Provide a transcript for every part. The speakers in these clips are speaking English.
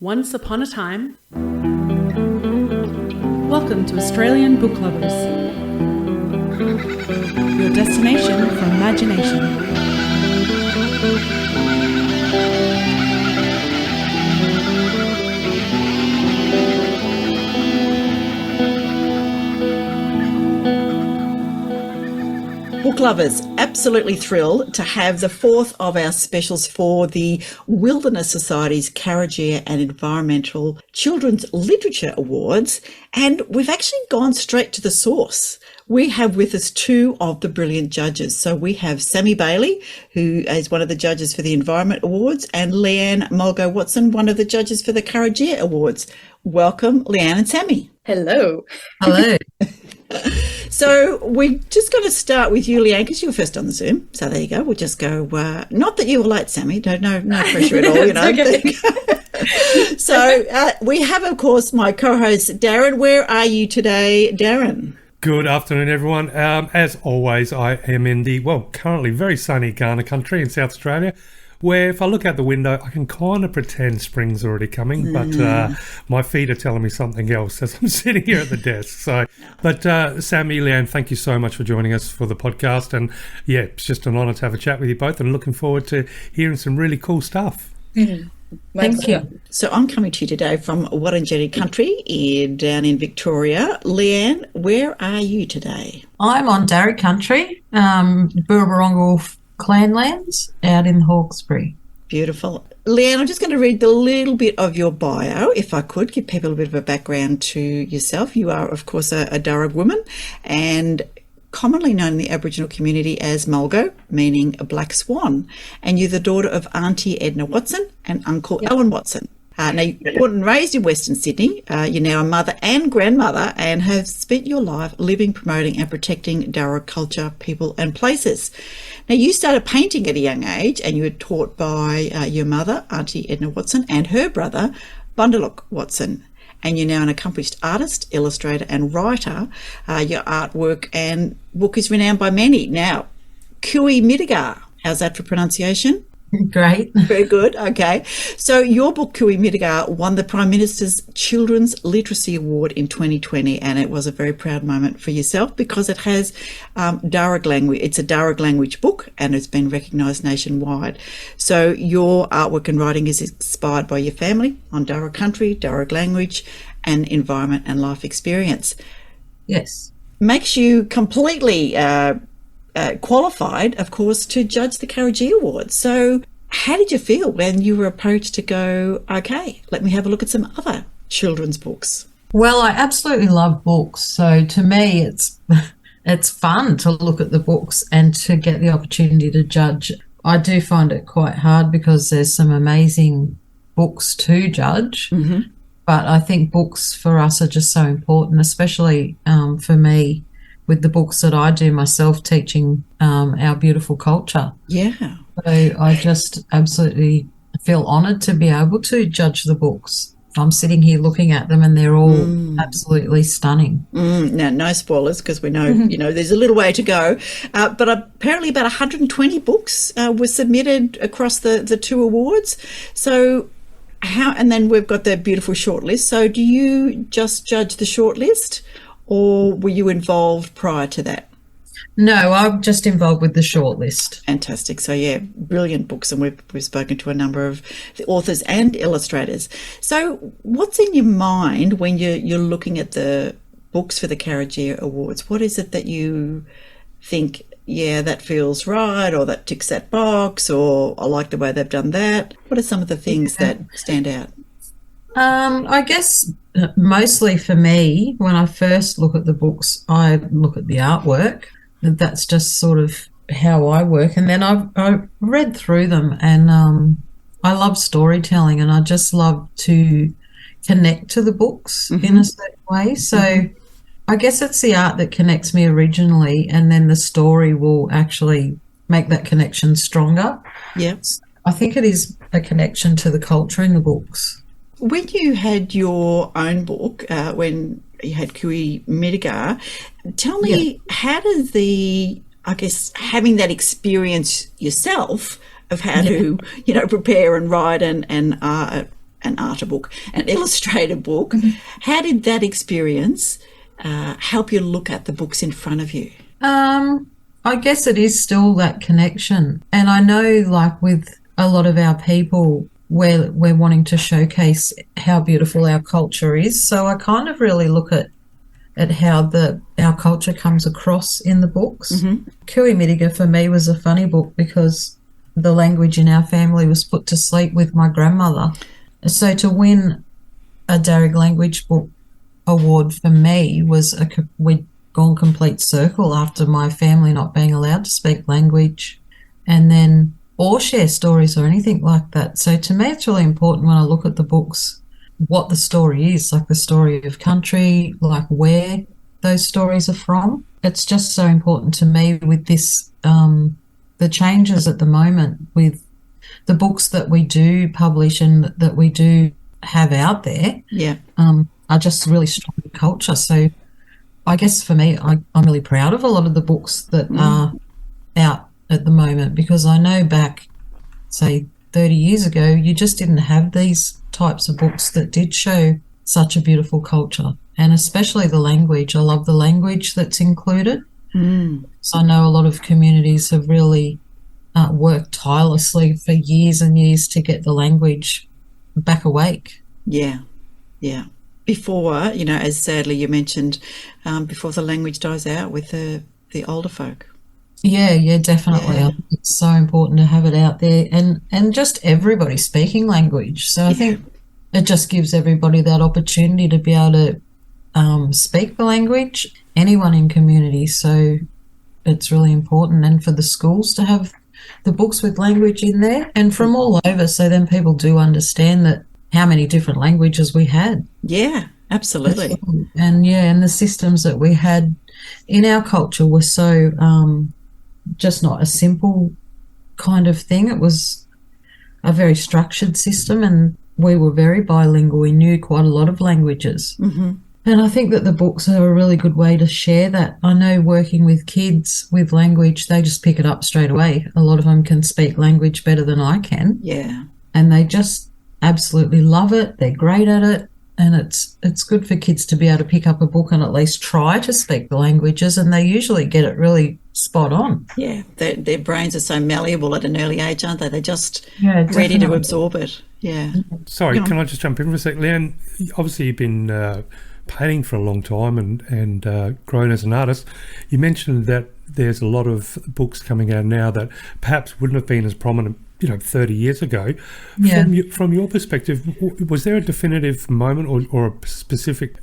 Once upon a time. Welcome to Australian Book Lovers, your destination for imagination. Book lovers, absolutely thrilled to have the fourth of our specials for the Wilderness Society's Karajia and Environmental Children's Literature Awards, and we've actually gone straight to the source. We have with us two of the brilliant judges. So we have Sami Bailey, who is one of the judges for the Environment Awards, and Leanne Mulgo Watson, one of the judges for the Karajia Awards. Welcome, Leanne and Sami. Hello. Hello. So we're just going to start with you, Leanne, because you were first on the Zoom. So there you go. We'll just go, not that you were late, Sami. No pressure at all, you know. Okay. So we have, of course, my co-host, Darren. Where are you today, Darren? Good afternoon, everyone. As always, I am in the, currently very sunny Ghana country in South Australia, where if I look out the window, I can kind of pretend spring's already coming, but my feet are telling me something else as I'm sitting here at the desk. So, but Sami, Leanne, thank you so much for joining us for the podcast. And yeah, it's just an honour to have a chat with you both and looking forward to hearing some really cool stuff. Mm-hmm. Thank you. So I'm coming to you today from Wurundjeri country down in Victoria. Leanne, where are you today? I'm on Darry country, Burrabarongal clanlands out in Hawkesbury. Beautiful. Leanne, I'm just going to read a little bit of your bio, if I could, give people a bit of a background to yourself. You are, of course, a Darug woman and commonly known in the Aboriginal community as Mulgo, meaning a black swan. And you're the daughter of Auntie Edna Watson and Uncle Alan Watson. Now, you were born and raised in Western Sydney. You're now a mother and grandmother and have spent your life living, promoting and protecting Darug culture, people and places. Now, you started painting at a young age and you were taught by your mother, Auntie Edna Watson, and her brother, Bundaluk Watson. And you're now an accomplished artist, illustrator and writer. Your artwork and book is renowned by many. Now, Kui Midigar, how's that for pronunciation? Great. Very good. Okay. So your book, Kui Midigar, won the Prime Minister's Children's Literacy Award in 2020, and it was a very proud moment for yourself because it has Darug language. It's a Darug language book, and it's been recognised nationwide. So your artwork and writing is inspired by your family on Darug country, Darug language, and environment and life experience. Yes. Makes you completely qualified, of course, to judge the Karajia Awards. So how did you feel when you were approached to go, okay, let me have a look at some other children's books? Well, I absolutely love books. So to me, it's fun to look at the books and to get the opportunity to judge. I do find it quite hard because there's some amazing books to judge. Mm-hmm. But I think books for us are just so important, especially for me, with the books that I do myself, teaching our beautiful culture. Yeah. So I just absolutely feel honoured to be able to judge the books. I'm sitting here looking at them and they're all absolutely stunning. Now, no spoilers because we know, there's a little way to go. But apparently about 120 books were submitted across the two awards. So and then we've got the beautiful shortlist. So do you just judge the shortlist? Or were you involved prior to that? No, I'm just involved with the shortlist. Fantastic. So, yeah, brilliant books. And we've spoken to a number of the authors and illustrators. So what's in your mind when you're looking at the books for the Karajia Awards? What is it that you think, yeah, that feels right, or that ticks that box, or I like the way they've done that? What are some of the things that stand out? I guess mostly for me, when I first look at the books, I look at the artwork. That's just sort of how I work. And then I read through them and I love storytelling and I just love to connect to the books in a certain way. So I guess it's the art that connects me originally and then the story will actually make that connection stronger. Yes. I think it is a connection to the culture in the books. When you had your own book, when you had Kui Midigar, tell me, how does having that experience yourself of how to, prepare and write and an art book, an illustrator book. How did that experience help you look at the books in front of you? I guess it is still that connection. And I know, like, with a lot of our people, we're wanting to showcase how beautiful our culture is. So I kind of really look at how our culture comes across in the books. Kui Mitiga for me was a funny book because the language in our family was put to sleep with my grandmother. So to win a Darug language book award for me was we'd gone complete circle after my family not being allowed to speak language and then or share stories or anything like that. So to me, it's really important when I look at the books what the story is, like the story of country, like where those stories are from. It's just so important to me with this, the changes at the moment with the books that we do publish and that we do have out there. Are just really strong culture. So I guess for me, I'm really proud of a lot of the books that are out at the moment because I know back, say, 30 years ago, you just didn't have these types of books that did show such a beautiful culture, and especially the language. I love the language that's included. So I know a lot of communities have really worked tirelessly for years and years to get the language back awake. Yeah. Before, as sadly you mentioned, before the language dies out with the older folk. Yeah, definitely. Yeah. It's so important to have it out there and just everybody speaking language. So I think it just gives everybody that opportunity to be able to speak the language, anyone in community. So it's really important. And for the schools to have the books with language in there and from all over, so then people do understand that how many different languages we had. Yeah, absolutely. And the systems that we had in our culture were so just not a simple kind of thing. It was a very structured system and we were very bilingual. We knew quite a lot of languages. And I think that the books are a really good way to share that. I know working with kids with language, they just pick it up straight away. A lot of them can speak language better than I can. Yeah. And they just absolutely love it. They're great at it. And it's good for kids to be able to pick up a book and at least try to speak the languages, and they usually get it really spot on. Yeah, their brains are so malleable at an early age, aren't they? They're just definitely ready to absorb it. Yeah. Sorry, can I just jump in for a sec? Leanne, obviously you've been painting for a long time and grown as an artist. You mentioned that there's a lot of books coming out now that perhaps wouldn't have been as prominent 30 years ago. Yeah. From your perspective, was there a definitive moment or a specific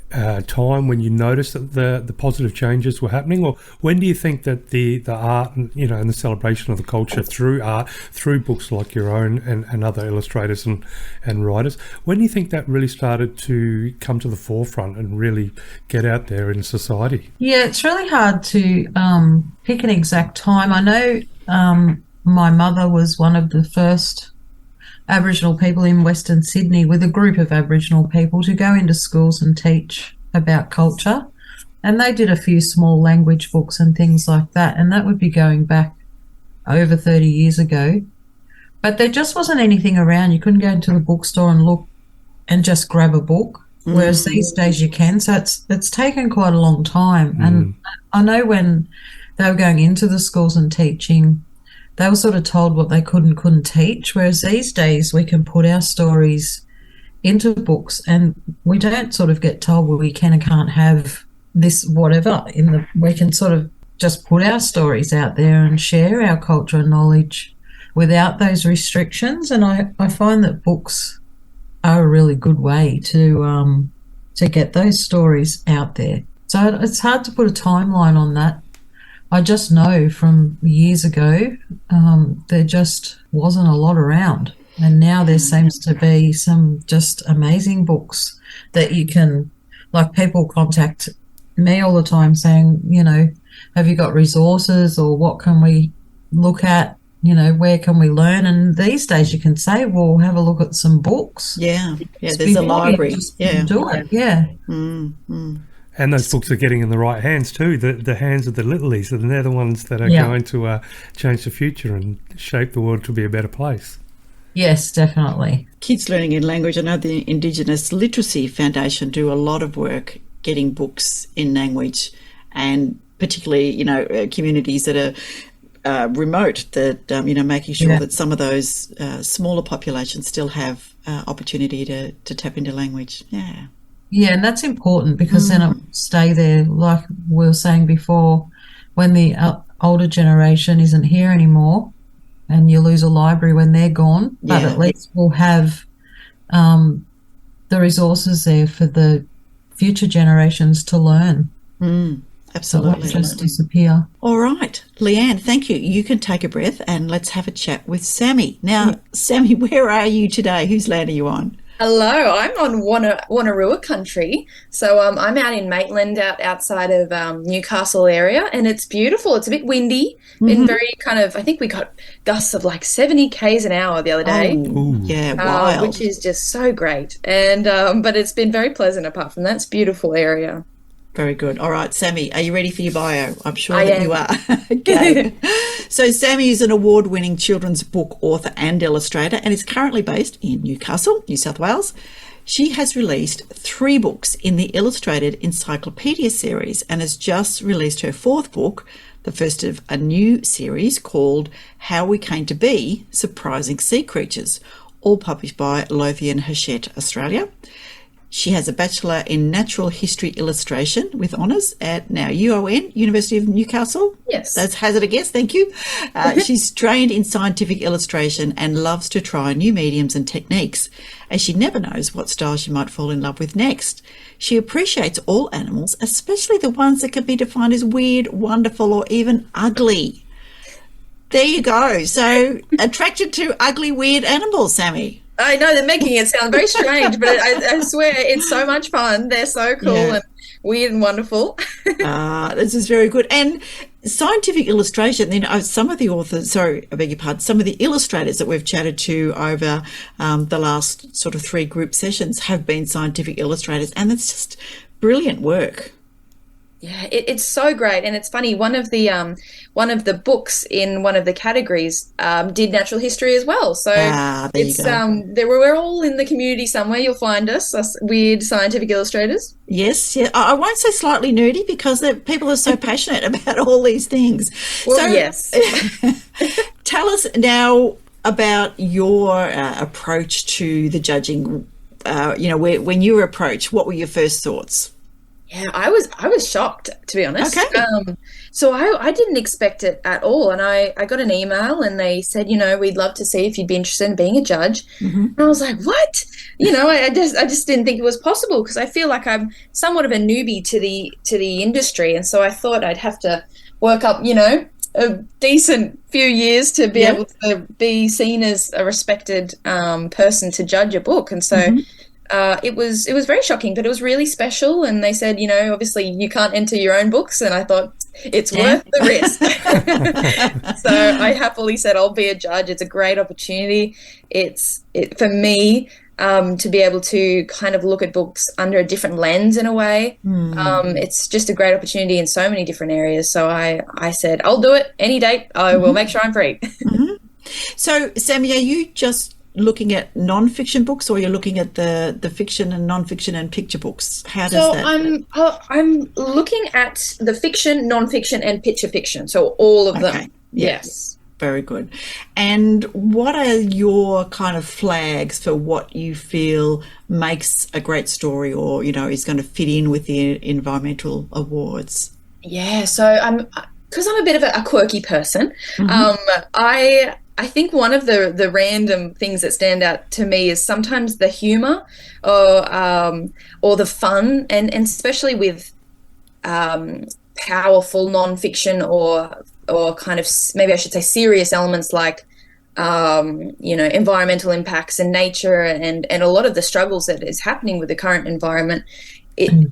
time when you noticed that the positive changes were happening? Or when do you think that the art and the celebration of the culture through art, through books like your own and other illustrators and writers, when do you think that really started to come to the forefront and really get out there in society? Yeah, it's really hard to pick an exact time. I know my mother was one of the first Aboriginal people in Western Sydney with a group of Aboriginal people to go into schools and teach about culture. And they did a few small language books and things like that. And that would be going back over 30 years ago. But there just wasn't anything around. You couldn't go into the bookstore and look and just grab a book, whereas these days you can. So it's taken quite a long time. And I know when they were going into the schools and teaching, they were sort of told what they could and couldn't teach, whereas these days we can put our stories into books and we don't sort of get told, well, we can and can't have this whatever. We can sort of just put our stories out there and share our culture and knowledge without those restrictions. And I find that books are a really good way to get those stories out there. So it's hard to put a timeline on that. I just know from years ago there just wasn't a lot around, and now there seems to be some just amazing books that you can, like, people contact me all the time saying, have you got resources or what can we look at, where can we learn? And these days you can say, well, have a look at some books. Yeah, there's a library. Do it, yeah. And those books are getting in the right hands too, the hands of the littlies, and they're the ones that are going to change the future and shape the world to be a better place. Yes, definitely. Kids Learning in Language. I know the Indigenous Literacy Foundation do a lot of work getting books in language, and particularly, communities that are remote, that, making sure that some of those smaller populations still have opportunity to tap into language. Yeah. Yeah, and that's important because then it will stay there, like we were saying before, when the older generation isn't here anymore and you lose a library when they're gone, but at least we'll have the resources there for the future generations to learn. Absolutely. So it won't just disappear. All right, Leanne, thank you. You can take a breath and let's have a chat with Sami. Now, Sami, where are you today? Whose land are you on? Hello, I'm on Wonnarua country. So I'm out in Maitland, outside of Newcastle area, and it's beautiful. It's a bit windy, been very I think we got gusts of like 70 k's an hour the other day. Oh, yeah, wild. Which is just so great. And but it's been very pleasant apart from that. It's a beautiful area. Very good. All right, Sami, are you ready for your bio? I'm sure I that am. you are. Okay. So Sami is an award-winning children's book author and illustrator and is currently based in Newcastle, New South Wales. She has released 3 books in the Illustrated Encyclopedia series and has just released her 4th book, the first of a new series called How We Came to Be, Surprising Sea Creatures, all published by Lothian Hachette, Australia. She has a Bachelor in Natural History Illustration with honours at now UON, University of Newcastle. Yes. That's hazard a guess, thank you. She's trained in scientific illustration and loves to try new mediums and techniques, as she never knows what style she might fall in love with next. She appreciates all animals, especially the ones that can be defined as weird, wonderful, or even ugly. There you go. So, attracted to ugly, weird animals, Sami. I know they're making it sound very strange, but I swear it's so much fun. They're so cool and weird and wonderful. This is very good. And scientific illustration, then some of the authors, some of the illustrators that we've chatted to over the last sort of 3 group sessions have been scientific illustrators, and it's just brilliant work. Yeah, it's so great, and it's funny. One of the books in one of the categories did natural history as well. So we're all in the community somewhere. You'll find us weird scientific illustrators. Yes, yeah. I won't say slightly nerdy because people are so passionate about all these things. Well, yes. Tell us now about your approach to the judging. When you were approached, what were your first thoughts? Yeah, I was shocked, to be honest. Okay. So I didn't expect it at all. And I got an email and they said, we'd love to see if you'd be interested in being a judge. And I was like, what? I just didn't think it was possible because I feel like I'm somewhat of a newbie to the industry. And so I thought I'd have to work up, a decent few years to be able to be seen as a respected person to judge a book. And so it was very shocking, but it was really special. And they said, obviously you can't enter your own books. And I thought it's worth the risk. So I happily said, I'll be a judge. It's a great opportunity. For me to be able to kind of look at books under a different lens in a way. It's just a great opportunity in so many different areas. So I said, I'll do it any date. I will make sure I'm free. So, Sami, are you just looking at non-fiction books, or you're looking at the fiction and non-fiction and picture books? How does that? I'm looking at the fiction, non-fiction, and picture fiction. So all of them. Yes. Very good. And what are your kind of flags for what you feel makes a great story, or is going to fit in with the environmental awards? Yeah. So because I'm a bit of a quirky person. I think one of the random things that stand out to me is sometimes the humor or the fun, and especially with powerful nonfiction or kind of, maybe I should say, serious elements like environmental impacts and nature and a lot of the struggles that is happening with the current environment.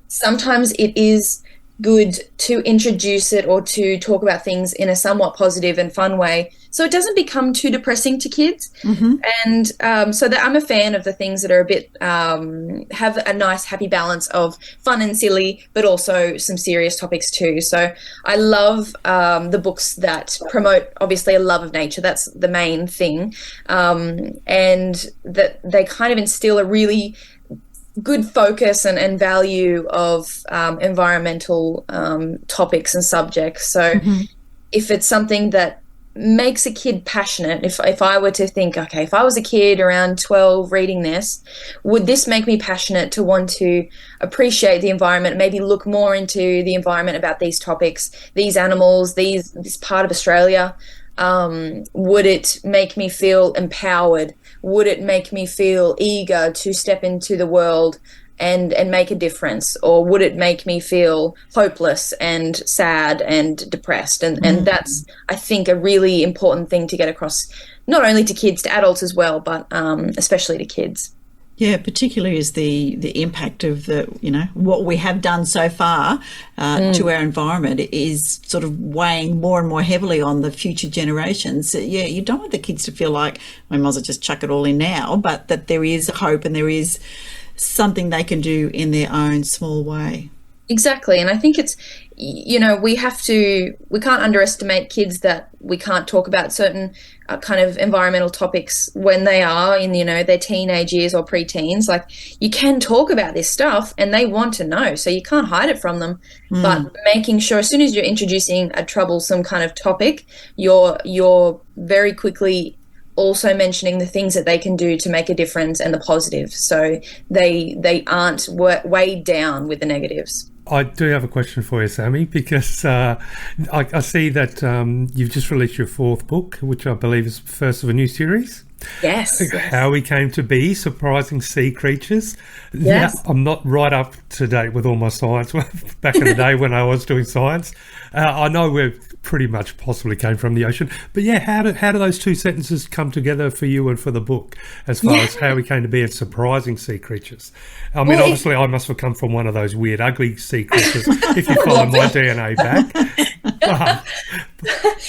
Sometimes it is good to introduce it or to talk about things in a somewhat positive and fun way so it doesn't become too depressing to kids. And so that I'm a fan of the things that are a bit have a nice happy balance of fun and silly, but also some serious topics too. So I love the books that promote obviously a love of nature. That's the main thing, and that they kind of instill a really good focus and value of environmental topics and subjects. So if it's something that makes a kid passionate, if I were to think, okay, if I was a kid around 12 reading this, would this make me passionate to want to appreciate the environment, maybe look more into the environment about these topics, these animals, this part of Australia? Would it make me feel empowered? Would it make me feel eager to step into the world and make a difference? Or would it make me feel hopeless and sad and depressed? And that's, I think, a really important thing to get across, not only to kids, to adults as well, but especially to kids. Yeah, particularly is the impact of what we have done so far to our environment is sort of weighing more and more heavily on the future generations. Yeah, you don't want the kids to feel like I might as well just chuck it all in now, but that there is hope and there is something they can do in their own small way. Exactly. And I think it's, we can't underestimate kids, that we can't talk about certain kind of environmental topics when they are in, their teenage years or preteens. Like, you can talk about this stuff and they want to know, so you can't hide it from them. But making sure as soon as you're introducing a troublesome kind of topic, you're very quickly also mentioning the things that they can do to make a difference and the positive, so they aren't weighed down with the negatives. I do have a question for you, Sami, because I see that you've just released your 4th book, which I believe is the first of a new series. Yes. How We Came to Be, Surprising Sea Creatures. Yes. Now, I'm not right up to date with all my science back in the day when I was doing science. I know we pretty much possibly came from the ocean. But yeah, how do those two sentences come together for you and for the book, as far as How We Came to Be and Surprising Sea Creatures? I mean, obviously I must have come from one of those weird, ugly sea creatures if you follow my DNA back.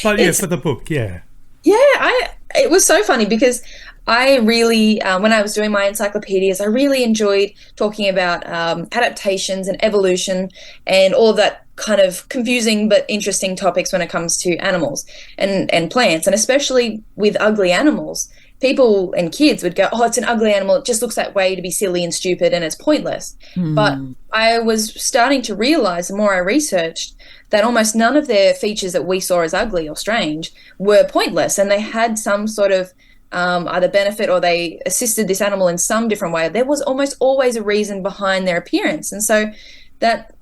But yeah, for the book, yeah. Yeah, it was so funny because I really, when I was doing my encyclopedias, I really enjoyed talking about adaptations and evolution and all of that kind of confusing but interesting topics when it comes to animals and plants, and especially with ugly animals. People and kids would go, oh, it's an ugly animal, it just looks that way to be silly and stupid and it's pointless. But I was starting to realize, the more I researched, that almost none of their features that we saw as ugly or strange were pointless, and they had some sort of either benefit, or they assisted this animal in some different way. There was almost always a reason behind their appearance. And so that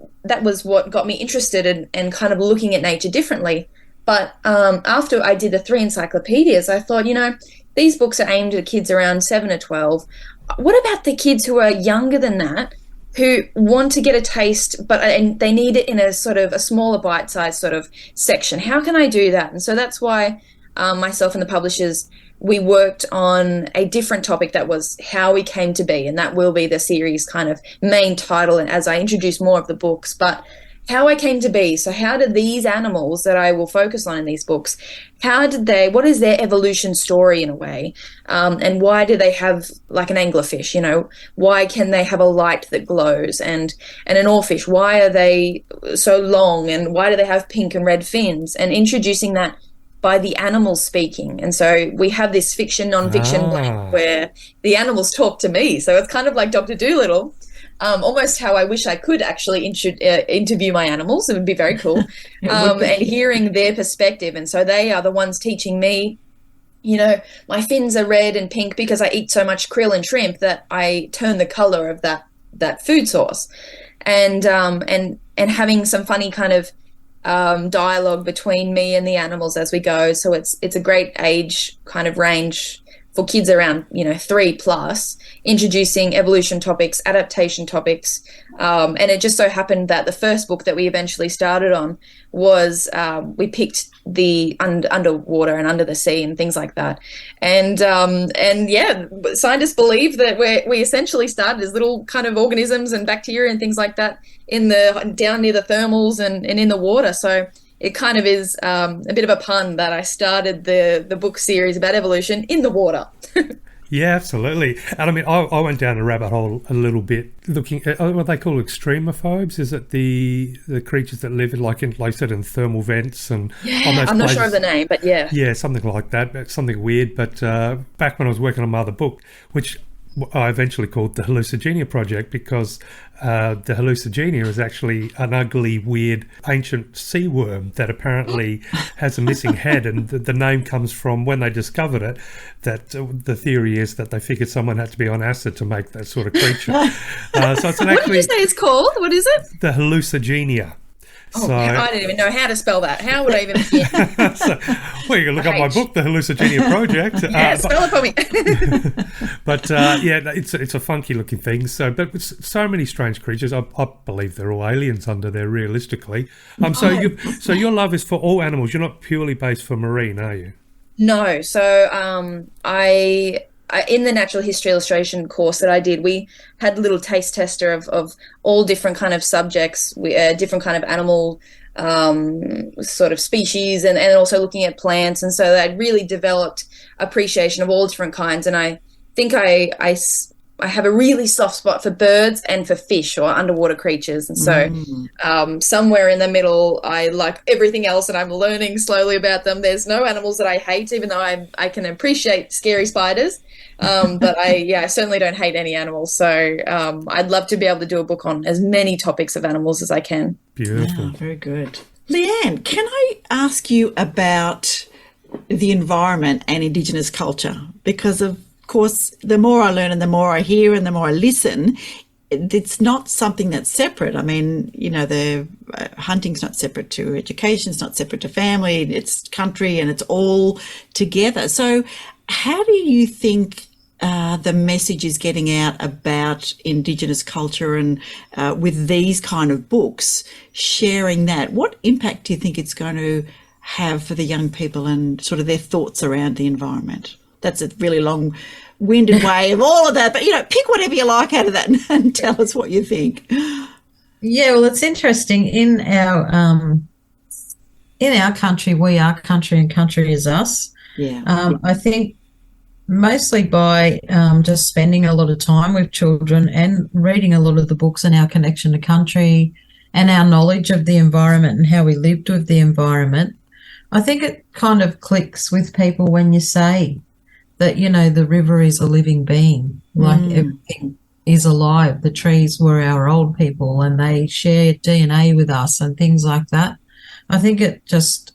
was what got me interested in kind of looking at nature differently. But after I did the 3 encyclopedias, I thought, these books are aimed at kids around 7 or 12. What about the kids who are younger than that, who want to get a taste, and they need it in a sort of a smaller bite-sized sort of section? How can I do that? And so that's why myself and the publishers, we worked on a different topic that was How We Came to Be, and that will be the series kind of main title, and as I introduce more of the books. But How I Came to Be, so how did these animals that I will focus on in these books, what is their evolution story in a way, and why do they have, like an anglerfish, why can they have a light that glows, and an oarfish, why are they so long, and why do they have pink and red fins, and introducing that by the animals speaking. And so we have this fiction, non-fiction blend where the animals talk to me. So it's kind of like Dr. Dolittle, almost how I wish I could actually interview my animals. It would be very cool. And hearing their perspective. And so they are the ones teaching me, my fins are red and pink because I eat so much krill and shrimp that I turn the color of that food source. And having some funny kind of dialogue between me and the animals as we go. So it's a great age kind of range for kids around 3+, introducing evolution topics, adaptation topics, and it just so happened that the first book that we eventually started on was we picked the underwater and under the sea and things like that, and yeah, scientists believe that we essentially started as little kind of organisms and bacteria and things like that down near the thermals and in the water. So it kind of is a bit of a pun that I started the book series about evolution in the water. Yeah, absolutely. And I mean, I went down a rabbit hole a little bit looking at what they call extremophobes. Is it the creatures that live like I said, in thermal vents and on those I'm not places? sure of the name, but yeah. Yeah, something like that, something weird. But back when I was working on my other book, which I eventually called the Hallucigenia Project, because the hallucigenia is actually an ugly, weird, ancient sea worm that apparently has a missing head, and the name comes from when they discovered it, that the theory is that they figured someone had to be on acid to make that sort of creature. So it's What did you say it's called? What is it? the hallucigenia. Oh, So, I don't even know how to spell that. How would I even begin? well, you can look up my book, The Hallucigenia Project. Yeah, spell it for me. But it's a funky looking thing. But with so many strange creatures, I believe they're all aliens under there. Realistically, so your love is for all animals. You're not purely based for marine, are you? No. So I in the natural history illustration course that I did, we had a little taste tester of all different kind of subjects, different kind of animal sort of species, and also looking at plants. And so I really developed appreciation of all different kinds. And I think I have a really soft spot for birds and for fish or underwater creatures. And so somewhere in the middle, I like everything else, and I'm learning slowly about them. There's no animals that I hate, even though I can appreciate scary spiders. But I certainly don't hate any animals. So I'd love to be able to do a book on as many topics of animals as I can. Beautiful. Wow, very good. Leanne, can I ask you about the environment and Indigenous culture? Because of course, the more I learn and the more I hear and the more I listen, it's not something that's separate. I mean, the hunting's not separate to education, it's not separate to family, it's country, and it's all together. So how do you think the message is getting out about Indigenous culture and with these kind of books, sharing that? What impact do you think it's going to have for the young people and sort of their thoughts around the environment? That's a really long-winded way of all of that, but pick whatever you like out of that and tell us what you think. Yeah, well, it's interesting. In our country, we are country, and country is us. Yeah. I think mostly by just spending a lot of time with children and reading a lot of the books and our connection to country and our knowledge of the environment and how we lived with the environment, I think it kind of clicks with people when you say that, the river is a living being, like everything is alive. The trees were our old people and they share DNA with us and things like that. I think it just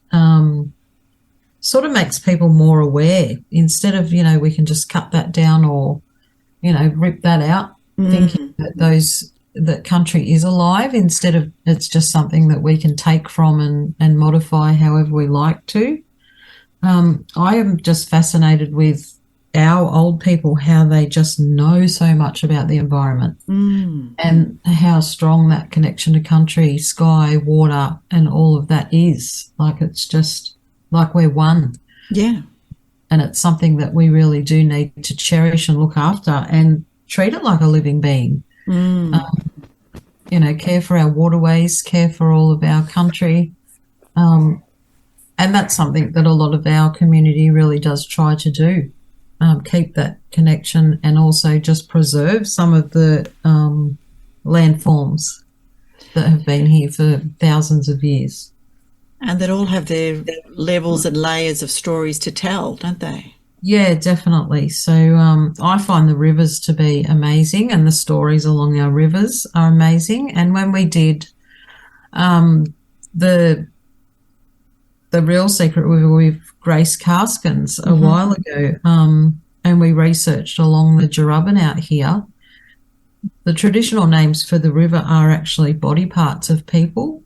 sort of makes people more aware, instead of, we can just cut that down or, rip that out, thinking that country is alive, instead of it's just something that we can take from and modify however we like to. I am just fascinated with our old people, how they just know so much about the environment and how strong that connection to country, sky, water, and all of that is. Like, it's just like we're one. Yeah. And it's something that we really do need to cherish and look after and treat it like a living being. Care for our waterways, care for all of our country. And that's something that a lot of our community really does try to do. Keep that connection and also just preserve some of the landforms that have been here for thousands of years. And that all have their levels and layers of stories to tell, don't they? Yeah, definitely. So I find the rivers to be amazing, and the stories along our rivers are amazing. And when we did the Real Secret River with Grace Karskens a while ago, and we researched along the Jarubin out here, the traditional names for the river are actually body parts of people.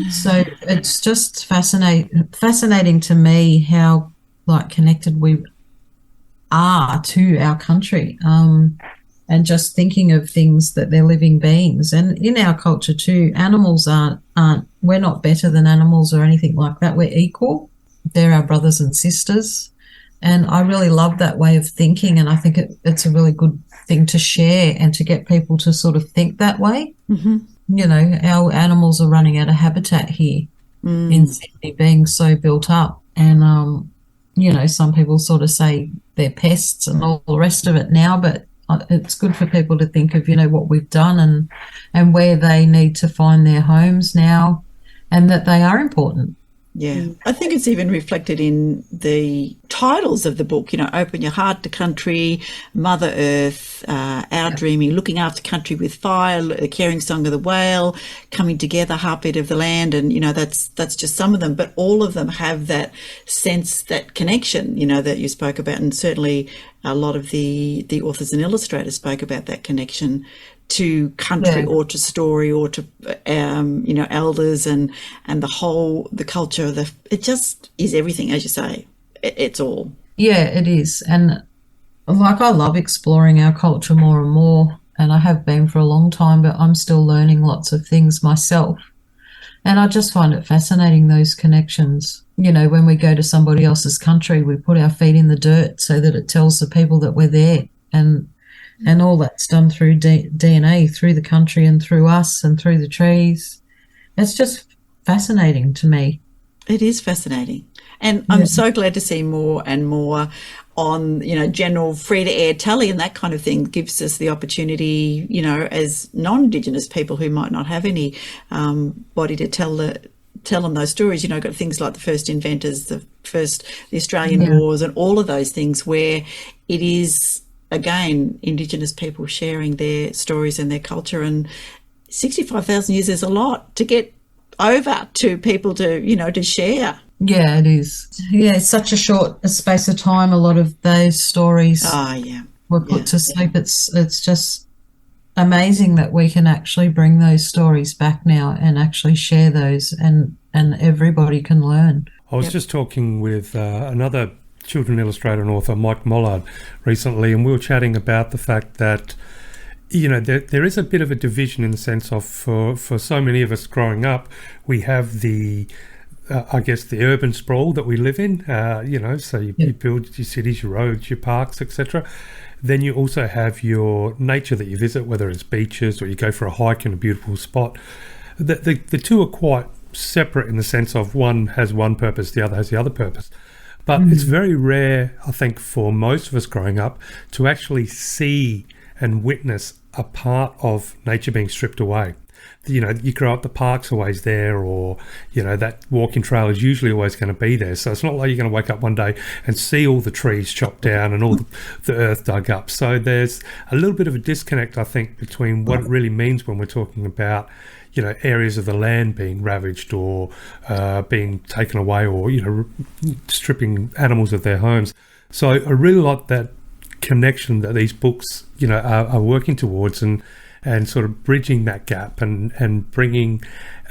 So it's just fascinating to me how connected we are to our country, and just thinking of things that they're living beings. And in our culture too, animals aren't we're not better than animals or anything like that. We're equal. They're our brothers and sisters. And I really love that way of thinking, and I think it's a really good thing to share and to get people to sort of think that way. Our animals are running out of habitat here. in Sydney being so built up. And, some people sort of say they're pests and all the rest of it now, but it's good for people to think of, what we've done and where they need to find their homes now, and that they are important. Yeah, I think it's even reflected in the titles of the book, Open Your Heart to Country, Mother Earth, Our Dreaming, Looking After Country with Fire, A Caring Song of the Whale, Coming Together, Heartbeat of the Land, and, that's just some of them, but all of them have that sense, that connection, that you spoke about, and certainly a lot of the authors and illustrators spoke about that connection to country or to story or to elders and the culture. It just is everything, as you say. It's all. Yeah, it is. And I love exploring our culture more and more, and I have been for a long time, but I'm still learning lots of things myself. And I just find it fascinating, those connections. When we go to somebody else's country, we put our feet in the dirt so that it tells the people that we're there. And all that's done through DNA, through the country and through us and through the trees. It's just fascinating to me. It is fascinating. And I'm so glad to see more and more on, general free-to-air telly and that kind of thing gives us the opportunity, as non-Indigenous people who might not have any body to tell them those stories. Got things like the first inventors, the Australian Wars and all of those things where it is, again, Indigenous people sharing their stories and their culture, and 65,000 years is a lot to get over to people to share. Yeah, it is. Yeah, it's such a short space of time. A lot of those stories were put to sleep. It's just amazing that we can actually bring those stories back now and actually share those, and everybody can learn. I was just talking with another children illustrator and author, Mike Mollard, recently, and we were chatting about the fact that there is a bit of a division in the sense of for so many of us growing up, we have the urban sprawl that we live in, so you build your cities, your roads, your parks, etc. Then you also have your nature that you visit, whether it's beaches or you go for a hike in a beautiful spot. The two are quite separate in the sense of one has one purpose, the other has the other purpose. But it's very rare, I think, for most of us growing up to actually see and witness a part of nature being stripped away. You grow up, the park's always there, or, that walking trail is usually always going to be there. So it's not like you're going to wake up one day and see all the trees chopped down and all the earth dug up. So there's a little bit of a disconnect, I think, between what it really means when we're talking about areas of the land being ravaged or being taken away, or, stripping animals of their homes. So I really like that connection that these books, are working towards and sort of bridging that gap and bringing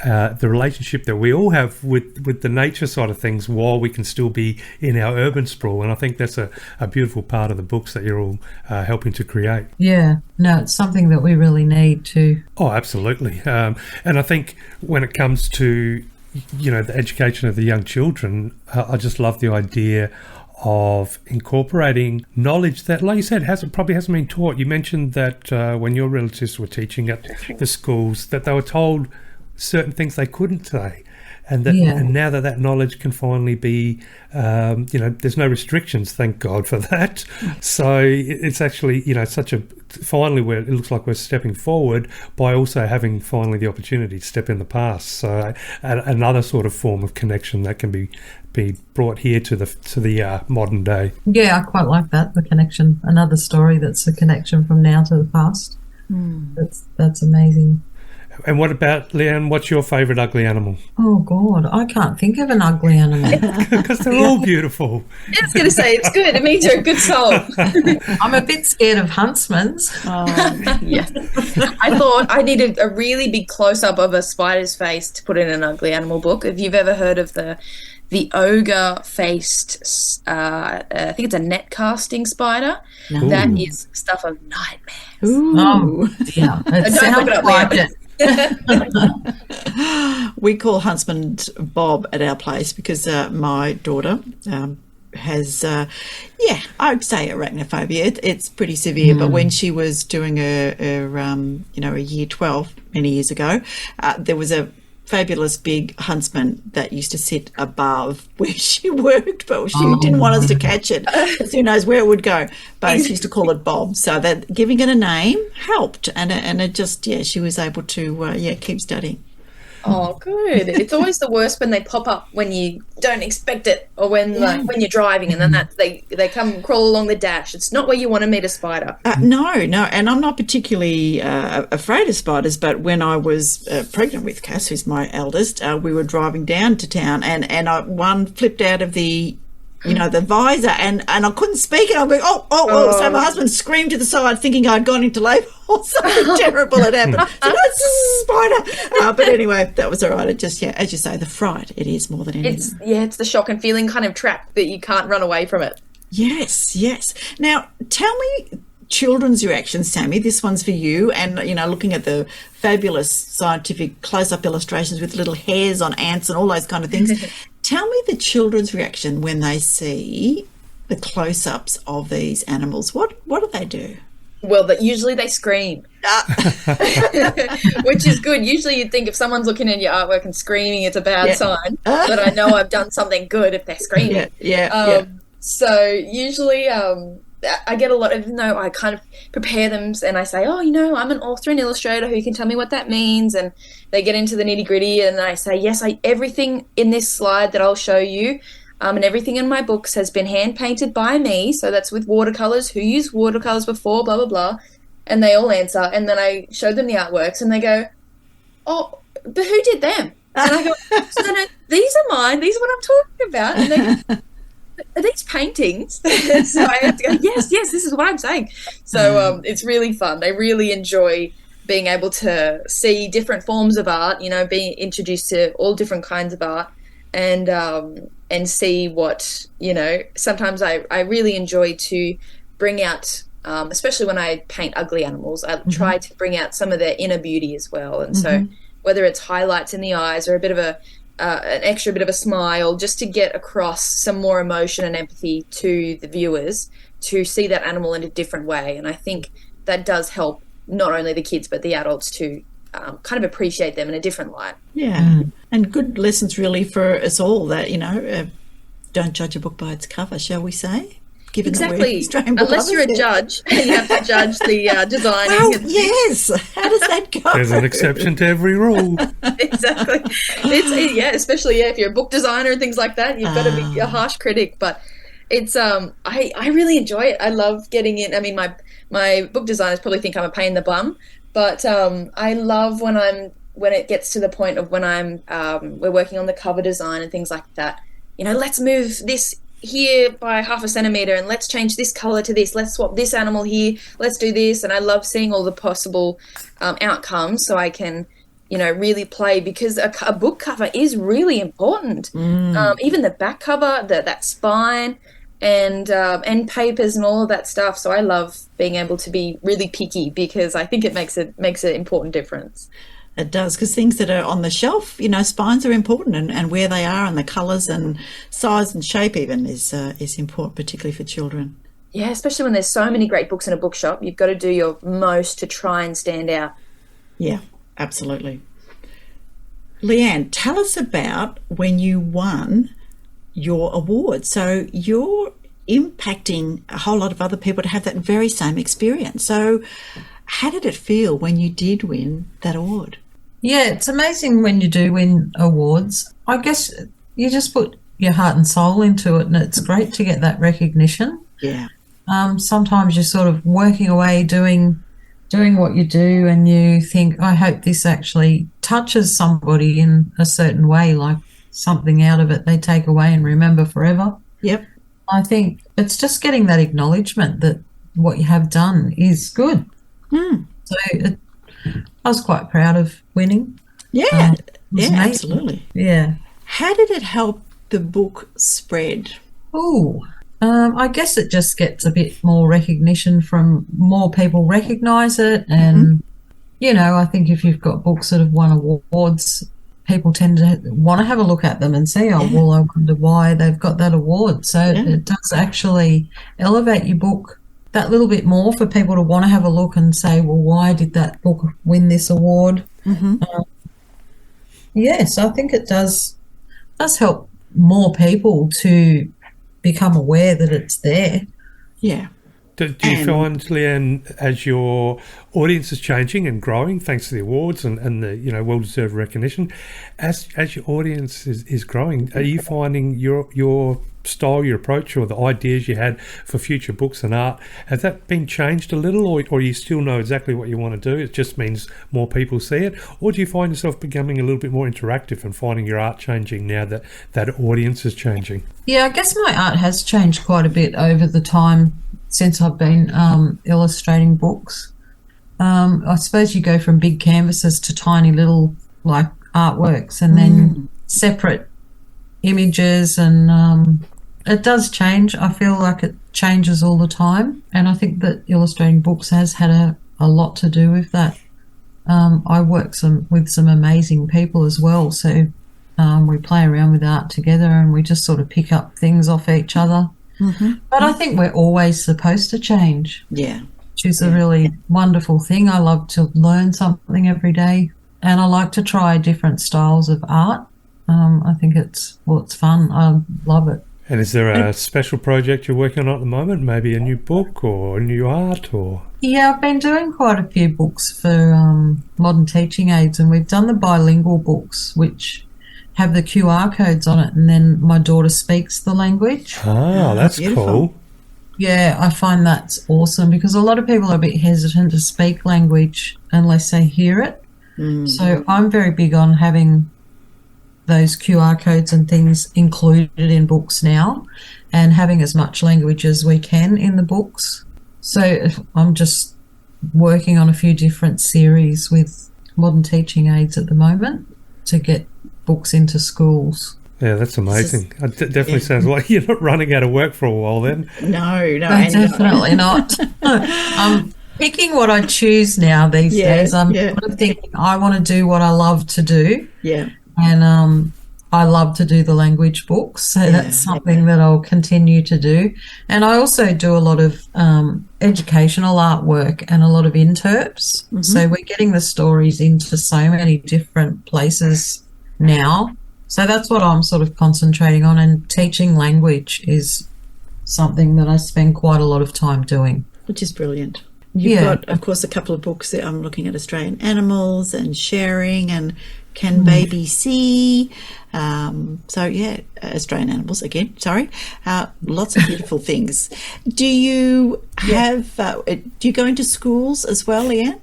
the relationship that we all have with the nature side of things while we can still be in our urban sprawl. And I think that's a beautiful part of the books that you're all helping to create. Yeah, no, it's something that we really need to. Oh, absolutely. And I think when it comes to, the education of the young children, I just love the idea of incorporating knowledge that, like you said, probably hasn't been taught. You mentioned that when your relatives were teaching at the schools, that they were told certain things they couldn't say, and now that knowledge can finally be, there's no restrictions, thank God for that. So it's actually, finally where it looks like we're stepping forward by also having finally the opportunity to step in the past. So another sort of form of connection that can be brought here to the modern day. Yeah, I quite like that, the connection. Another story that's a connection from now to the past. That's amazing. And what about, Leanne, what's your favourite ugly animal? Oh, God, I can't think of an ugly animal. Because they're all beautiful. I was going to say, it's good. It means you're a good soul. I'm a bit scared of huntsmans. Yes. I thought I needed a really big close-up of a spider's face to put in an ugly animal book. If you've ever heard of the ogre-faced, I think it's a net casting spider. No. That is stuff of nightmares. Ooh. Oh, yeah. It sounds like it. We call Huntsman Bob at our place because my daughter has, I would say arachnophobia. It's pretty severe, but when she was doing a year 12 many years ago, there was a fabulous big huntsman that used to sit above where she worked, but she didn't want us to catch it. Who knows where it would go? But she used to call it Bob. So that giving it a name helped, and it just she was able to keep studying. Oh, good. It's always the worst when they pop up when you don't expect it, or when you're driving and then they come crawl along the dash. It's not where you want to meet a spider. No, and I'm not particularly afraid of spiders, but when I was pregnant with Cass, who's my eldest, we were driving down to town and one flipped out of the the visor, and I couldn't speak, and I'm going, oh. So my husband screamed to the side thinking I'd gone into labour or something terrible had happened. So that's a spider. But anyway, that was all right. It just, as you say, the fright, it is more than anything. It's the shock and feeling kind of trapped that you can't run away from it. Yes. Now, tell me children's reactions, Sami. This one's for you, and looking at the fabulous scientific close-up illustrations with little hairs on ants and all those kind of things. Tell me the children's reaction when they see the close-ups of these animals. What do they do? Well, usually they scream, which is good. Usually you'd think if someone's looking at your artwork and screaming, it's a bad sign. But I know I've done something good if they're screaming. So usually I get a lot of, even though I kind of prepare them and I say, I'm an author and illustrator who can tell me what that means. And they get into the nitty gritty and I say, yes, everything in this slide that I'll show you and everything in my books has been hand painted by me. So that's with watercolors, who used watercolors before, blah, blah, blah. And they all answer. And then I show them the artworks and they go, oh, but who did them? And I go, no, these are mine. These are what I'm talking about. And they go, are these paintings? So I have to go, yes, this is what I'm saying. So it's really fun. They really enjoy being able to see different forms of art, being introduced to all different kinds of art and see what, sometimes I really enjoy to bring out, especially when I paint ugly animals, I try to bring out some of their inner beauty as well. And so whether it's highlights in the eyes or a bit of an extra bit of a smile, just to get across some more emotion and empathy to the viewers to see that animal in a different way. And I think that does help not only the kids but the adults to kind of appreciate them in a different light. And good lessons really for us all that don't judge a book by its cover, shall we say? Given exactly. Unless you're a judge, and you have to judge the designing. Well, yes. How does that go? There's an exception to every rule. Exactly. It's especially if you're a book designer and things like that. You've got to be a harsh critic, but it's I really enjoy it. I love getting in. I mean, my book designers probably think I'm a pain in the bum, but I love when it gets to the point of when we're working on the cover design and things like that. Let's move this here by 0.5 centimeter and let's change this color to this, let's swap this animal here, let's do this. And I love seeing all the possible outcomes so I can really play, because a book cover is really important. Even the back cover, that spine and end papers and all of that stuff. So I love being able to be really picky because I think it makes an important difference. It does, because things that are on the shelf, spines are important, and where they are and the colours and size and shape even is important, particularly for children. Yeah, especially when there's so many great books in a bookshop. You've got to do your most to try and stand out. Yeah, absolutely. Leanne, tell us about when you won your award. So you're impacting a whole lot of other people to have that very same experience. So how did it feel when you did win that award? Yeah, it's amazing when you do win awards. I guess you just put your heart and soul into it, and it's great to get that recognition. Yeah. Sometimes you're sort of working away doing what you do, and you think, I hope this actually touches somebody in a certain way, like something out of it they take away and remember forever. Yep. I think it's just getting that acknowledgement that what you have done is good. So I was quite proud of winning. Yeah, amazing. Absolutely. Yeah. How did it help the book spread? I guess it just gets a bit more recognition from more people recognise it. And, I think if you've got books that have won awards, people tend to want to have a look at them and say, I wonder why they've got that award. So it does actually elevate your book that little bit more for people to want to have a look and say, well, why did that book win this award? Yes, I think it does help more people to become aware that it's there. Yeah. Do you find, Leanne, as your audience is changing and growing, thanks to the awards and the well-deserved recognition, as your audience is growing, are you finding your style, your approach, or the ideas you had for future books and art, has that been changed a little, or you still know exactly what you want to do? It just means more people see it, or do you find yourself becoming a little bit more interactive and finding your art changing now that that audience is changing? Yeah, I guess my art has changed quite a bit over the time since I've been illustrating books. I suppose you go from big canvases to tiny little like artworks, and then separate images, and it does change. I feel like it changes all the time, and I think that illustrating books has had a lot to do with that. I work with some amazing people as well, so we play around with art together, and we just sort of pick up things off each other. But I think we're always supposed to change. Yeah. Which is a really wonderful thing. I love to learn something every day, and I like to try different styles of art. I think it's fun. I love it. And is there a special project you're working on at the moment? Maybe a new book or new art, or? Yeah, I've been doing quite a few books for modern teaching aids, and we've done the bilingual books, which have the QR codes on it, and then my daughter speaks the language. Oh, that's cool. Yeah, I find that's awesome, because a lot of people are a bit hesitant to speak language unless they hear it. So I'm very big on having those QR codes and things included in books now, and having as much language as we can in the books. So I'm just working on a few different series with modern teaching aids at the moment to get books into schools. Yeah, that's amazing. It definitely sounds like you're not running out of work for a while then. No, definitely not. I'm picking what I choose now these days. I'm sort of thinking I want to do what I love to do. Yeah. And I love to do the language books, so that's something that I'll continue to do. And I also do a lot of educational artwork and a lot of interps. So we're getting the stories into so many different places now. So that's what I'm sort of concentrating on, and teaching language is something that I spend quite a lot of time doing. Which is brilliant. You've got, of course, a couple of books that I'm looking at, Australian Animals and Sharing and Can Baby See? Australian Animals again, sorry. Lots of beautiful things. Do you have, do you go into schools as well, Leanne?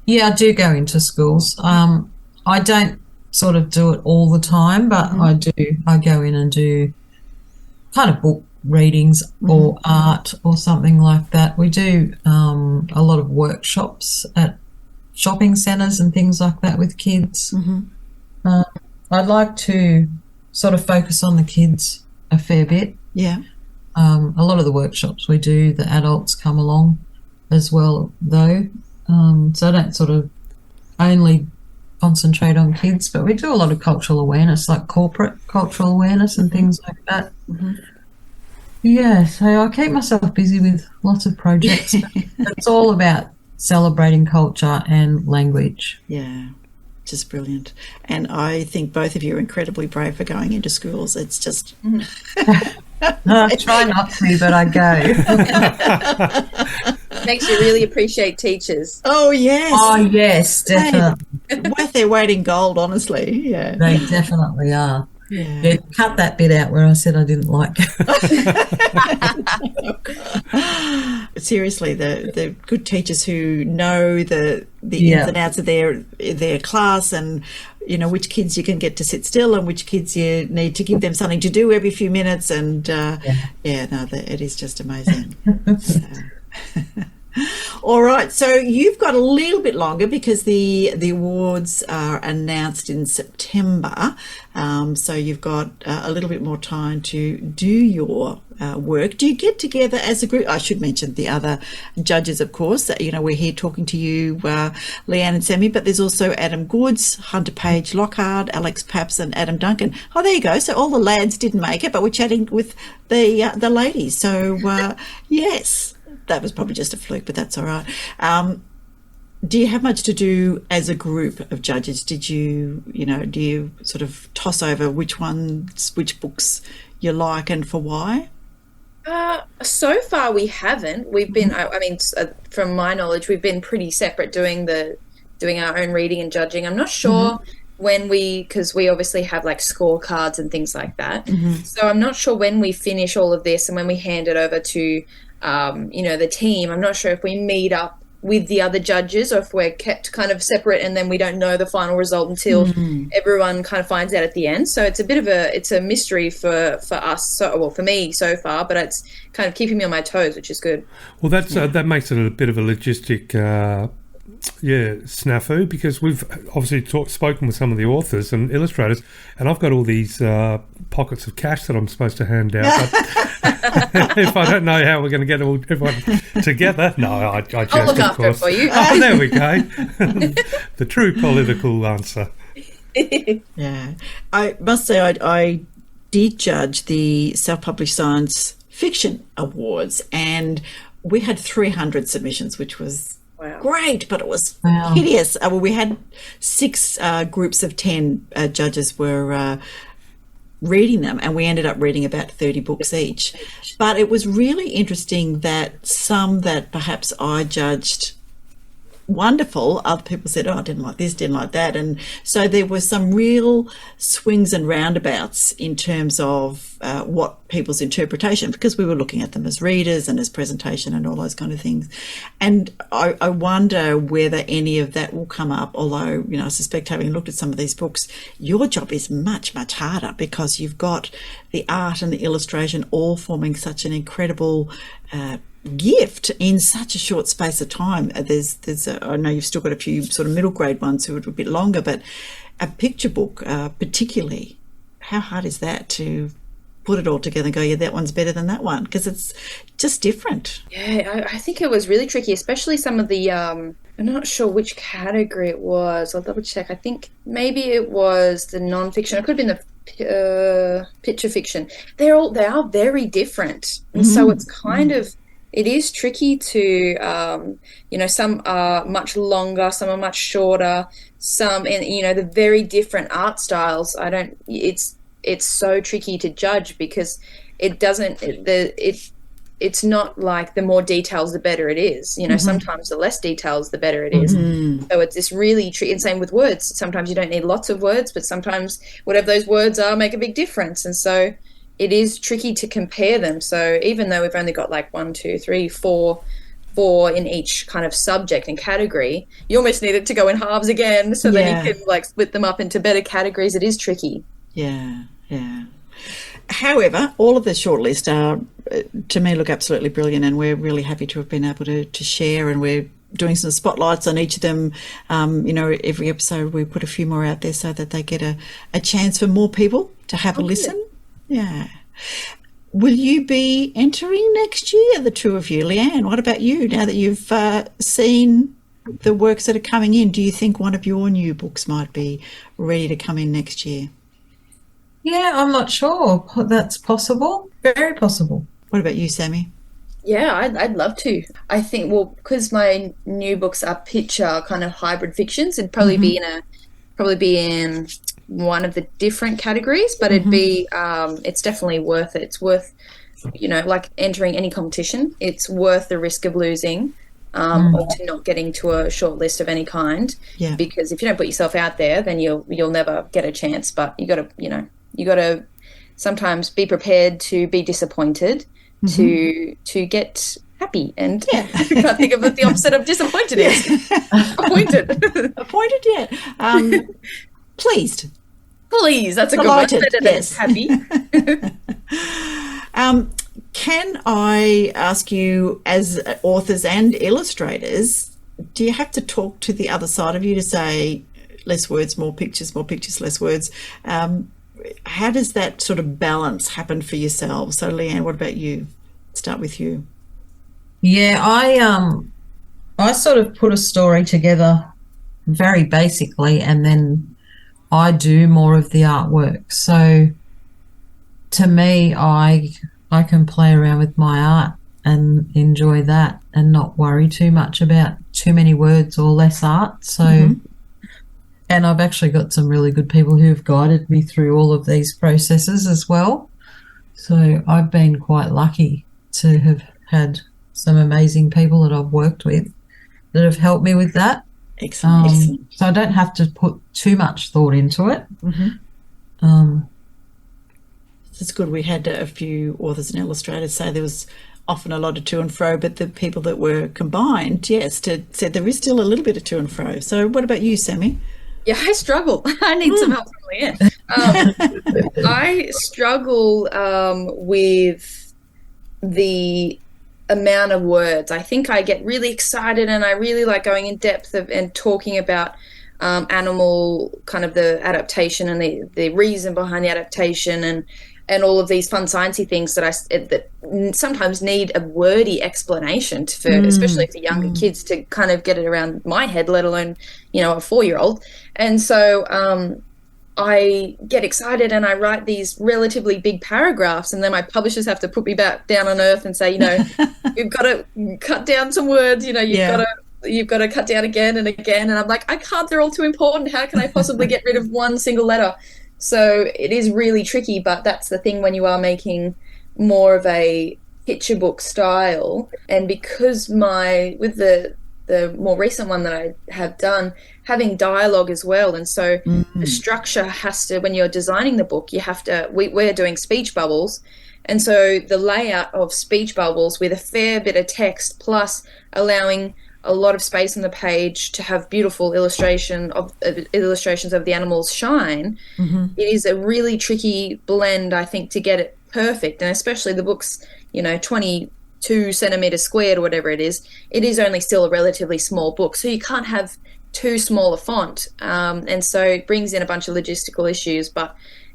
Yeah, I do go into schools. I don't sort of do it all the time, but I do. I go in and do kind of book readings or art or something like that. We do a lot of workshops at shopping centres and things like that with kids. I'd like to sort of focus on the kids a fair bit. Yeah. A lot of the workshops we do, the adults come along as well, though. So I don't sort of only concentrate on kids, but we do a lot of cultural awareness, like corporate cultural awareness and things like that. Yeah, so I keep myself busy with lots of projects. It's all about celebrating culture and language. Yeah, just brilliant. And I think both of you are incredibly brave for going into schools. It's just... I try not to, but I go. Makes you really appreciate teachers. Oh, yes. Oh, yes, definitely. Worth their weight in gold, honestly. Yeah. They definitely are. Yeah. Cut that bit out where I said I didn't like it. Seriously, the good teachers who know the ins and outs of their class, and you know which kids you can get to sit still and which kids you need to give them something to do every few minutes, and it is just amazing. All right, so you've got a little bit longer because the awards are announced in September, so you've got a little bit more time to do your work. Do you get together as a group? I should mention the other judges, of course. You know, we're here talking to you, Leanne and Sami, but there's also Adam Goods, Hunter Page Lockhart, Alex Paps and Adam Duncan. Oh, there you go. So all the lads didn't make it, but we're chatting with the ladies. So, yes. That was probably just a fluke, but that's all right. do you have much to do as a group of judges? Do you sort of toss over which books you like and for why? So far we haven't. We've been, I mean, from my knowledge, we've been pretty separate doing our own reading and judging. I'm not sure when because we obviously have like scorecards and things like that. So I'm not sure when we finish all of this and when we hand it over to, the team. I'm not sure if we meet up with the other judges or if we're kept kind of separate and then we don't know the final result until everyone kind of finds out at the end. So it's a bit of a mystery for us, for me so far, but it's kind of keeping me on my toes, which is good. Well, that makes it a bit of a logistic snafu, because we've obviously spoken with some of the authors and illustrators, and I've got all these pockets of cash that I'm supposed to hand out. But if I don't know how we're going to get everyone together, no, I just, I'll look of after course. it for you. Oh, there we go. The true political answer. Yeah, I must say I did judge the Self-Published Science Fiction Awards, and we had 300 submissions, which was great, but it was hideous. Well, we had 6 groups of 10 judges were reading them, and we ended up reading about 30 books each. But it was really interesting that some that perhaps I judged wonderful, other people said, oh, I didn't like this, didn't like that. And so there were some real swings and roundabouts in terms of what people's interpretation, because we were looking at them as readers and as presentation and all those kind of things. And I wonder whether any of that will come up, although, I suspect, having looked at some of these books, your job is much, much harder, because you've got the art and the illustration all forming such an incredible gift in such a short space of time. I know you've still got a few sort of middle grade ones who are a bit longer, but a picture book particularly, how hard is that to put it all together and go, yeah, that one's better than that one, because it's just different. Yeah, I think it was really tricky, especially some of the I'm not sure which category it was. I'll double check. I think maybe it was the non-fiction. It could have been the picture fiction. They are very different, and so it's kind of, it is tricky to, some are much longer, some are much shorter, and the very different art styles. It's so tricky to judge, because it's not like the more details the better it is. Sometimes the less details the better it is. So it's this really tricky. And same with words. Sometimes you don't need lots of words, but sometimes whatever those words are make a big difference. And so it is tricky to compare them. So even though we've only got like 1, 2, 3, 4 in each kind of subject and category, you almost need it to go in halves again, so then you can like split them up into better categories. It is tricky. Yeah. However, all of the shortlist are, to me, look absolutely brilliant, and we're really happy to have been able to share, and we're doing some spotlights on each of them. Every episode we put a few more out there so that they get a chance for more people to have a listen. Yeah. Will you be entering next year, the two of you? Leanne, what about you? Now that you've seen the works that are coming in, do you think one of your new books might be ready to come in next year? Yeah, I'm not sure. That's possible. Very possible. What about you, Sami? Yeah, I'd love to. I think, because my new books are picture kind of hybrid fictions, it'd probably be in one of the different categories, but it'd be it's definitely worth it. It's worth, like entering any competition. It's worth the risk of losing or to not getting to a short list of any kind. Yeah. Because if you don't put yourself out there, then you'll never get a chance. But you got to sometimes be prepared to be disappointed to get happy. And I can't think of what the opposite of disappointed is. Appointed. Appointed, yeah. Pleased. That's a good one. Yes. Happy. Can I ask you, as authors and illustrators, do you have to talk to the other side of you to say less words, more pictures, less words? How does that sort of balance happen for yourselves? So, Leanne, what about you? Start with you. Yeah, I sort of put a story together very basically, and then I do more of the artwork. So to me, I can play around with my art and enjoy that and not worry too much about too many words or less art. So, and I've actually got some really good people who have guided me through all of these processes as well. So I've been quite lucky to have had some amazing people that I've worked with that have helped me with that. Excellent. So I don't have to put too much thought into it. It's good. We had a few authors and illustrators say there was often a lot of to and fro, but the people that were combined, said there is still a little bit of to and fro. So what about you, Sami? Yeah, I struggle. I need some help from Leanne. I struggle with the amount of words. I think I get really excited and I really like going in depth and talking about animal, kind of the adaptation and the reason behind the adaptation and all of these fun sciencey things that sometimes need a wordy explanation especially for younger kids to kind of get it around my head, let alone, a 4-year-old. And so I get excited and I write these relatively big paragraphs, and then my publishers have to put me back down on earth and say, you've got to cut down some words, you've got to cut down again and again. And I'm like, I can't, they're all too important. How can I possibly get rid of one single letter? So it is really tricky, but that's the thing when you are making more of a picture book style. And because with the more recent one that I have done, having dialogue as well. And so the structure has to, when you're designing the book, you have to, we're doing speech bubbles. And so the layout of speech bubbles with a fair bit of text, plus allowing a lot of space on the page to have beautiful illustrations of the animals shine. It is a really tricky blend, I think, to get it perfect. And especially the book's, 22 centimeters squared or whatever it is only still a relatively small book. So you can't have too small a font. And so it brings in a bunch of logistical issues, but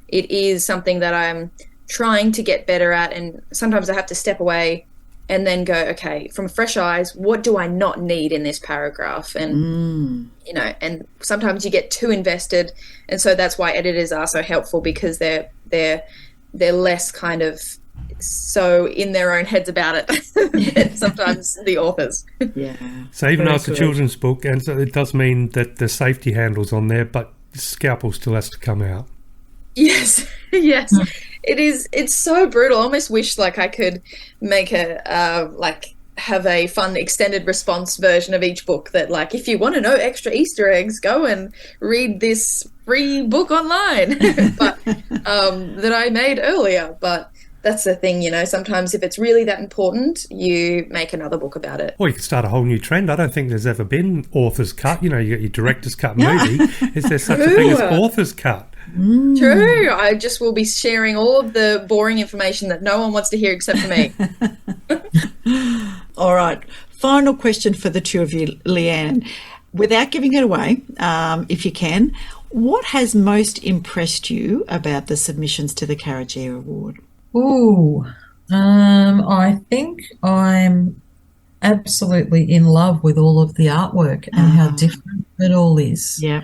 it is something that I'm trying to get better at. And sometimes I have to step away and then go, okay, from fresh eyes, what do I not need in this paragraph? And, and sometimes you get too invested. And so that's why editors are so helpful, because they're less kind of so in their own heads about it than sometimes the authors. Yeah. So even though it's a children's book, and so it does mean that the safety handle's on there, but the scalpel still has to come out. Yes. It's so brutal. I almost wish I could make have a fun extended response version of each book that if you want to know extra Easter eggs, go and read this free book online but that I made earlier. But that's the thing, sometimes if it's really that important, you make another book about it. Or you could start a whole new trend. I don't think there's ever been author's cut. You got your director's cut movie. Is there such a thing as author's cut? True. I just will be sharing all of the boring information that no one wants to hear except for me. All right. Final question for the two of you, Leanne. Without giving it away, if you can, what has most impressed you about the submissions to the Karajia Award? I think I'm absolutely in love with all of the artwork and how different it all is. Yeah.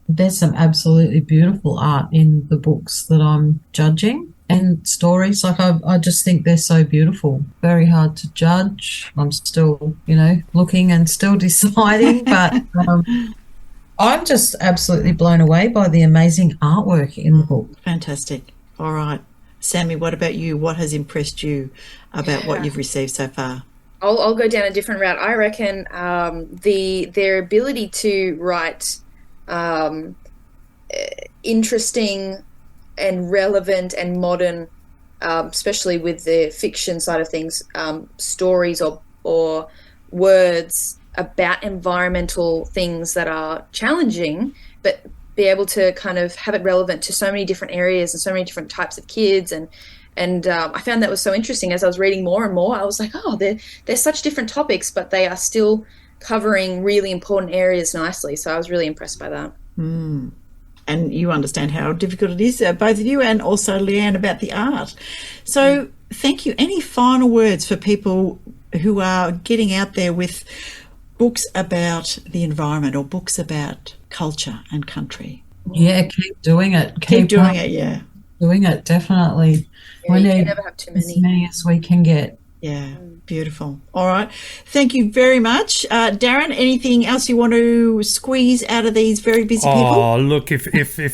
There's some absolutely beautiful art in the books that I'm judging, and stories. I just think they're so beautiful. Very hard to judge. I'm still, looking and still deciding, but I'm just absolutely blown away by the amazing artwork in the book. Fantastic. All right. Sami, what about you? What has impressed you about what you've received so far? I'll go down a different route. I reckon their ability to write interesting and relevant and modern, especially with the fiction side of things, stories or words about environmental things that are challenging, but be able to kind of have it relevant to so many different areas and so many different types of kids. And I found that was so interesting as I was reading more and more. I was like, they're such different topics, but they are still covering really important areas nicely. So I was really impressed by that. And you understand how difficult it is, both of you, and also Leanne, about the art. So thank you. Any final words for people who are getting out there with books about the environment or books about culture and country? Yeah, keep doing it. Keep doing it, yeah. Doing it, definitely. Yeah, we you need can never have too many. as many as we can get Yeah, beautiful. All right. Thank you very much. Darren, anything else you want to squeeze out of these very busy people? Oh, look, if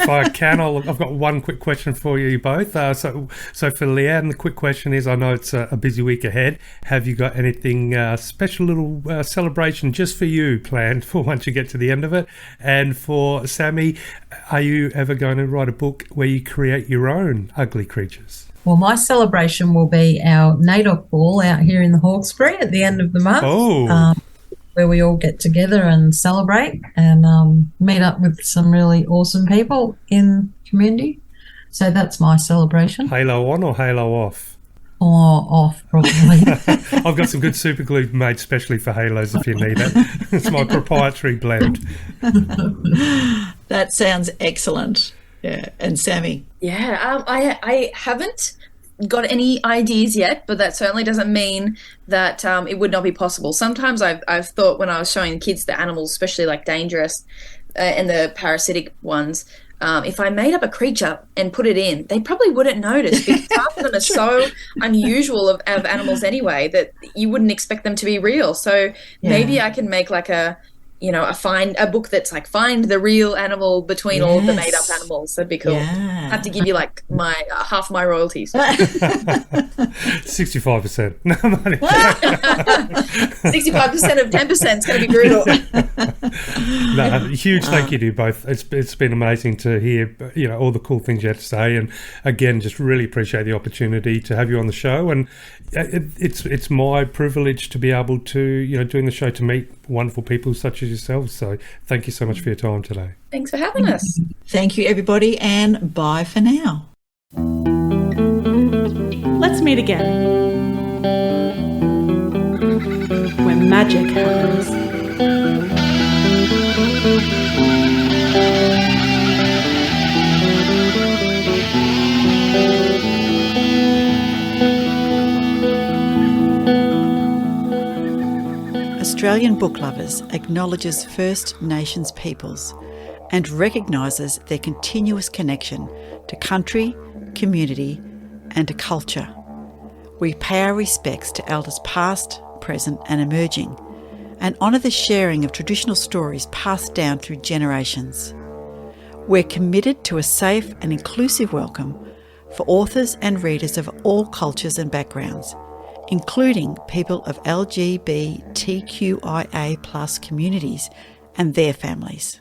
I can, I've got one quick question for you both. So for Leanne, the quick question is, I know it's a busy week ahead. Have you got anything special, little celebration just for you planned for once you get to the end of it? And for Sami, are you ever going to write a book where you create your own ugly creatures? Well, my celebration will be our NAIDOC ball out here in the Hawkesbury at the end of the month, where we all get together and celebrate and meet up with some really awesome people in the community. So that's my celebration. Halo on or halo off? Or off, probably. I've got some good super glue made specially for halos if you need it. It's my proprietary blend. That sounds excellent. Yeah. And Sami? Yeah, I haven't got any ideas yet, but that certainly doesn't mean that it would not be possible. Sometimes I've thought when I was showing kids the animals, especially like dangerous and the parasitic ones, if I made up a creature and put it in, they probably wouldn't notice because half of them are so unusual of animals anyway that you wouldn't expect them to be real. So maybe I can make like a book that's like find the real animal between all of the made up animals. That'd be cool. Yeah. Have to give you like my half my royalties. 65%. No money. 65% of 10% is going to be brutal. No, huge thank you to you both. It's been amazing to hear all the cool things you had to say, and again, just really appreciate the opportunity to have you on the show. And it's my privilege to be able to doing the show to meet wonderful people such as yourselves. So thank you so much for your time today. Thanks for having us. Thank you, everybody, and bye for now. Let's meet again where magic happens. Australian Book Lovers acknowledges First Nations peoples and recognises their continuous connection to country, community and to culture. We pay our respects to elders past, present and emerging, and honour the sharing of traditional stories passed down through generations. We're committed to a safe and inclusive welcome for authors and readers of all cultures and backgrounds, including people of LGBTQIA+ communities and their families.